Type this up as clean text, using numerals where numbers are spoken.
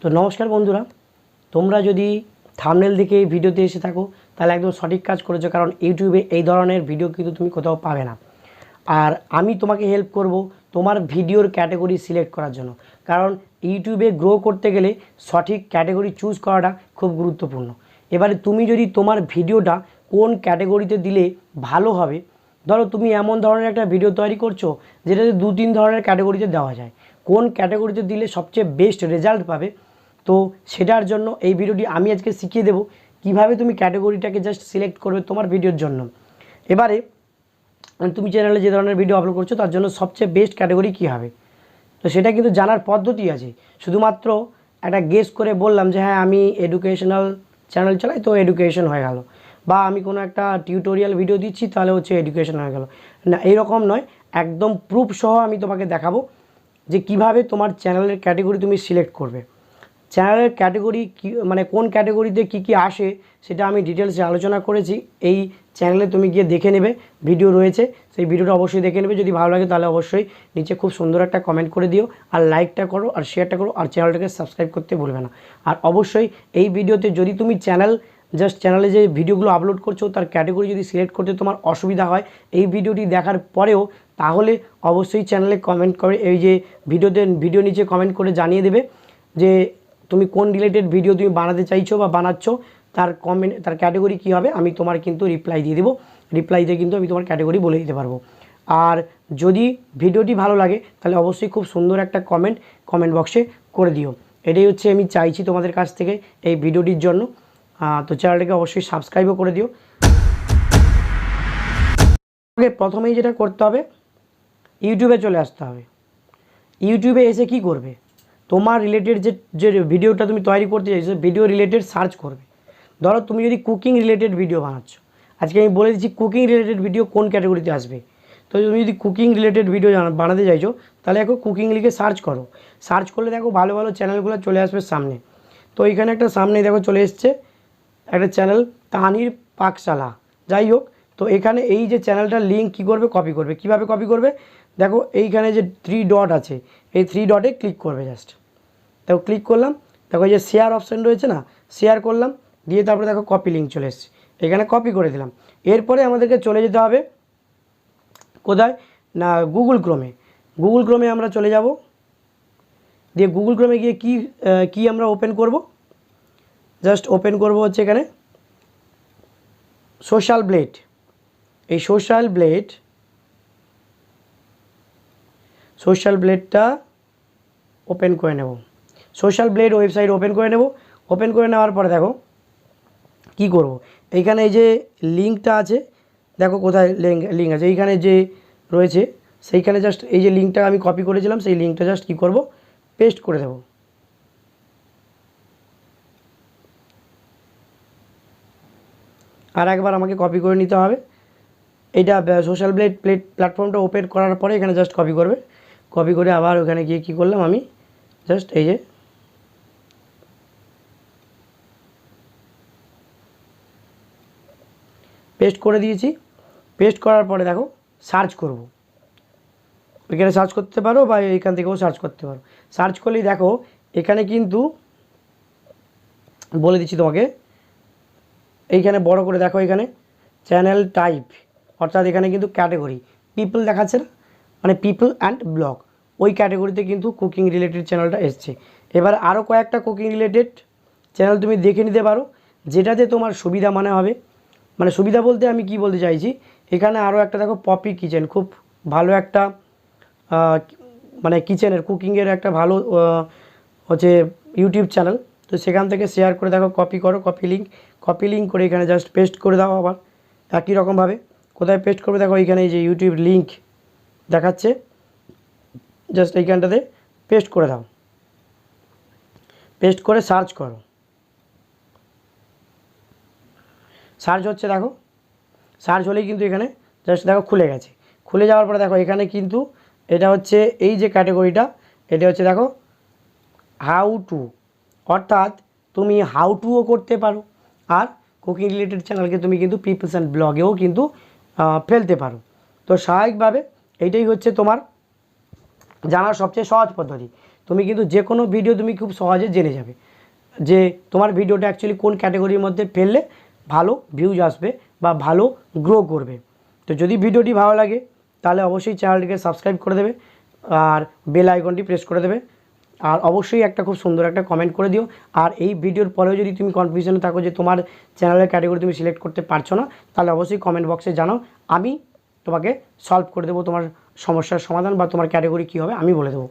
তো নমস্কার বন্ধুরা, তোমরা যদি থাম্বনেল দেখে এই ভিডিওতে এসে থাকো তাহলে একদম সঠিক কাজ করেছো, কারণ ইউটিউবে এই ধরনের ভিডিও কিন্তু তুমি কোথাও পাবে না। আর আমি তোমাকে হেল্প করব তোমার ভিডিওর ক্যাটাগরি সিলেক্ট করার জন্য, কারণ ইউটিউবে গ্রো করতে গেলে সঠিক ক্যাটাগরি চুজ করাটা খুব গুরুত্বপূর্ণ। এবারে তুমি যদি তোমার ভিডিওটা কোন ক্যাটাগরিতে দিলে ভালো হবে, ধরো তুমি এমন ধরনের একটা ভিডিও তৈরি করছো যেটাতে 2-3 ধরনের ক্যাটাগরিতে দেওয়া যায়, কোন ক্যাটাগরিতে দিলে সবচেয়ে বেস্ট রেজাল্ট পাবে, তো সেটার জন্য এই ভিডিওটি আমি আজকে শিখিয়ে দেবো কিভাবে তুমি ক্যাটাগরিটাকে জাস্ট সিলেক্ট করবে তোমার ভিডিওর জন্য। এবারে তুমি চ্যানেলে যে ধরনের ভিডিও আপলোড করছো তার জন্য সবচেয়ে বেস্ট ক্যাটাগরি কী হবে, তো সেটা কিন্তু জানার পদ্ধতি আছে। শুধুমাত্র একটা গেস করে বললাম যে হ্যাঁ আমি এডুকেশনাল চ্যানেল চালাই তো এডুকেশন হয়ে গেল, বা আমি কোনো একটা টিউটোরিয়াল ভিডিও দিচ্ছি তাহলে হচ্ছে এডুকেশন হয়ে গেল না, এইরকম নয়। একদম প্রুফ সহ আমি তোমাকে দেখাবো যে কিভাবে তোমার চ্যানেলের ক্যাটাগরি তুমি সিলেক্ট করবে। চ্যানেলের ক্যাটাগরি কী, মানে কোন ক্যাটাগরিতে কী কী আসে সেটা আমি ডিটেলসে আলোচনা করেছি। এই চ্যানেলে তুমি গিয়ে দেখে নেবে, ভিডিও রয়েছে, সেই ভিডিওটা অবশ্যই দেখে নেবে। যদি ভালো লাগে তাহলে অবশ্যই নিচে খুব সুন্দর একটা কমেন্ট করে দিও, আর লাইকটা করো, আর শেয়ারটা করো, আর চ্যানেলটাকে সাবস্ক্রাইব করতে ভুলবে না। আর অবশ্যই এই ভিডিওতে যদি তুমি চ্যানেলে যে ভিডিওগুলো আপলোড করছো তার ক্যাটাগরি যদি সিলেক্ট করতে তোমার অসুবিধা হয় এই ভিডিওটি দেখার পরেও, তাহলে অবশ্যই চ্যানেলে কমেন্ট করে এই যে ভিডিও নিচে কমেন্ট করে জানিয়ে দেবে যে তুমি কোন রিলেটেড ভিডিও তুমি বানাতে চাইছো বা বানাচ্ছো, তার ক্যাটাগরি কী হবে। আমি তোমার কিন্তু রিপ্লাই দিয়ে দেবো, রিপ্লাইতে কিন্তু আমি তোমার ক্যাটাগরি বলে দিতে পারবো। আর যদি ভিডিওটি ভালো লাগে তাহলে অবশ্যই খুব সুন্দর একটা কমেন্ট বক্সে করে দিও। এটাই হচ্ছে আমি চাইছি তোমাদের কাছ থেকে এই ভিডিওটির জন্য। তো চ্যানেলটাকে অবশ্যই সাবস্ক্রাইবও করে দিও। প্রথমেই যেটা করতে হবে, ইউটিউবে চলে আসতে হবে। ইউটিউবে এসে কি করবে, তোমার রিলেটেড যে ভিডিওটা তুমি তৈরি করতে চাইছো ভিডিও রিলেটেড সার্চ করবে। ধরো তুমি যদি কুকিং রিলেটেড ভিডিও বানাচ্ছো, আজকে আমি বলে দিচ্ছি কুকিং রিলেটেড ভিডিও কোন ক্যাটাগরিতে আসবে। তো তুমি যদি কুকিং রিলেটেড ভিডিও বানাতে চাইছো তাহলে দেখো কুকিং লিখে সার্চ করো। সার্চ করলে দেখো ভালো ভালো চ্যানেলগুলো চলে আসবে সামনে। তো এখানে একটা সামনে দেখো চলে এসছে একটা চ্যানেল, তানির পাকশালা। যাই হোক, তো এখানে এই যে চ্যানেলটার লিঙ্ক কী করবে, কপি করবে। কীভাবে কপি করবে, দেখো এইখানে যে 3 ডট আছে, এই 3 ডটে ক্লিক করবে। জাস্ট দেখো ক্লিক করলাম, দেখো এই যে শেয়ার অপশান রয়েছে না, শেয়ার করলাম, দিয়ে তারপরে দেখো কপি লিঙ্ক চলে এসছে, এখানে কপি করে দিলাম। এরপরে আমাদেরকে চলে যেতে হবে কোথায় না, গুগল ক্রোমে আমরা চলে যাব। দিয়ে গুগল ক্রোমে গিয়ে কি আমরা ওপেন করব, জাস্ট ওপেন করব হচ্ছে এখানে সোশ্যাল ব্লেড। এই সোশ্যাল ব্লেডটা ওপেন করে নেব। সোশ্যাল ব্লেড ওয়েবসাইট ওপেন করে নেব। ওপেন করে নেওয়ার পরে দেখো কি করব, এইখানে এই যে লিঙ্কটা আছে, দেখো কোথায় লিঙ্ক আছে, এইখানে যে রয়েছে সেইখানে জাস্ট এই যে লিঙ্কটা আমি কপি করেছিলাম সেই লিঙ্কটা জাস্ট কী করব, পেস্ট করে দেব। আর একবার আমাকে কপি করে নিতে হবে। এইটা সোশ্যাল প্ল্যাটফর্মটা ওপেন করার পরে এখানে জাস্ট কপি করবে। কপি করে আবার ওখানে গিয়ে কী করলাম, আমি জাস্ট এই যে পেস্ট করে দিয়েছি। পেস্ট করার পরে দেখো সার্চ করব, এখানে সার্চ করতে পারো বা এইখান থেকেও সার্চ করতে পারো। সার্চ করলেই দেখো এখানে কিন্তু বলে দিচ্ছি তোমাকে, এইখানে বড় করে দেখো এখানে চ্যানেল টাইপ, অর্থাৎ এখানে কিন্তু ক্যাটাগরি পিপল দেখাচ্ছে না, মানে পিপল অ্যান্ড ব্লগ, ওই ক্যাটাগরিতে কিন্তু কুকিং রিলেটেড চ্যানেলটা এসছে। এবার আরও কয়েকটা কুকিং রিলেটেড চ্যানেল তুমি দেখে নিতে পারো যেটাতে তোমার সুবিধা মনে হবে। মানে সুবিধা বলতে আমি কি বলতে চাইছি, এখানে আরও একটা দেখো পপি কিচেন, খুব ভালো একটা মানে কিচেনের কুকিংয়ের একটা ভালো হচ্ছে ইউটিউব চ্যানেল। তো সেখান থেকে শেয়ার করে দেখো, কপি করো, কপি লিঙ্ক করে এখানে জাস্ট পেস্ট করে দাও। আবার একই রকমভাবে কোথায় পেস্ট করবে, দেখো এইখানে এই যে ইউটিউব লিঙ্ক দেখাচ্ছে, জাস্ট এইখানটাতে পেস্ট করে দাও। পেস্ট করে সার্চ করো, সার্চ হচ্ছে, দেখো সার্চ হলেই কিন্তু এখানে জাস্ট দেখো খুলে গেছে। খুলে যাওয়ার পরে দেখো এখানে কিন্তু এটা হচ্ছে এই যে ক্যাটাগরিটা, এটা হচ্ছে দেখো হাউ টু, অর্থাৎ তুমি হাউ টুও করতে পারো, আর কুকিং রিলেটেড চ্যানেলকে তুমি কিন্তু পিপলস অ্যান্ড ব্লগেও কিন্তু ফেলতে পারো। তো স্বাভাবিকভাবে এইটাই হচ্ছে তোমার জানার সবচেয়ে সহজ পদ্ধতি। তুমি কিন্তু যে কোনো ভিডিও তুমি খুব সহজে জেনে যাবে যে তোমার ভিডিওটা অ্যাকচুয়ালি কোন ক্যাটাগরির মধ্যে ফেললে ভালো ভিউজ আসবে বা ভালো গ্রো করবে। তো যদি ভিডিওটি ভালো লাগে তাহলে অবশ্যই চ্যানেলটিকে সাবস্ক্রাইব করে দেবে আর বেল আইকনটি প্রেস করে দেবে, আর অবশ্যই একটা খুব সুন্দর একটা কমেন্ট করে দিও। আর এই ভিডিওর পরেও যদি তুমি কনফিউশনে থাকো যে তোমার চ্যানেলের ক্যাটাগরি তুমি সিলেক্ট করতে পারছো না, তাহলে অবশ্যই কমেন্ট বক্সে জানাও, আমি তোমাকে সলভ করে দেবো তোমার সমস্যার সমাধান বা তোমার ক্যাটাগরি কী হবে আমি বলে দেবো।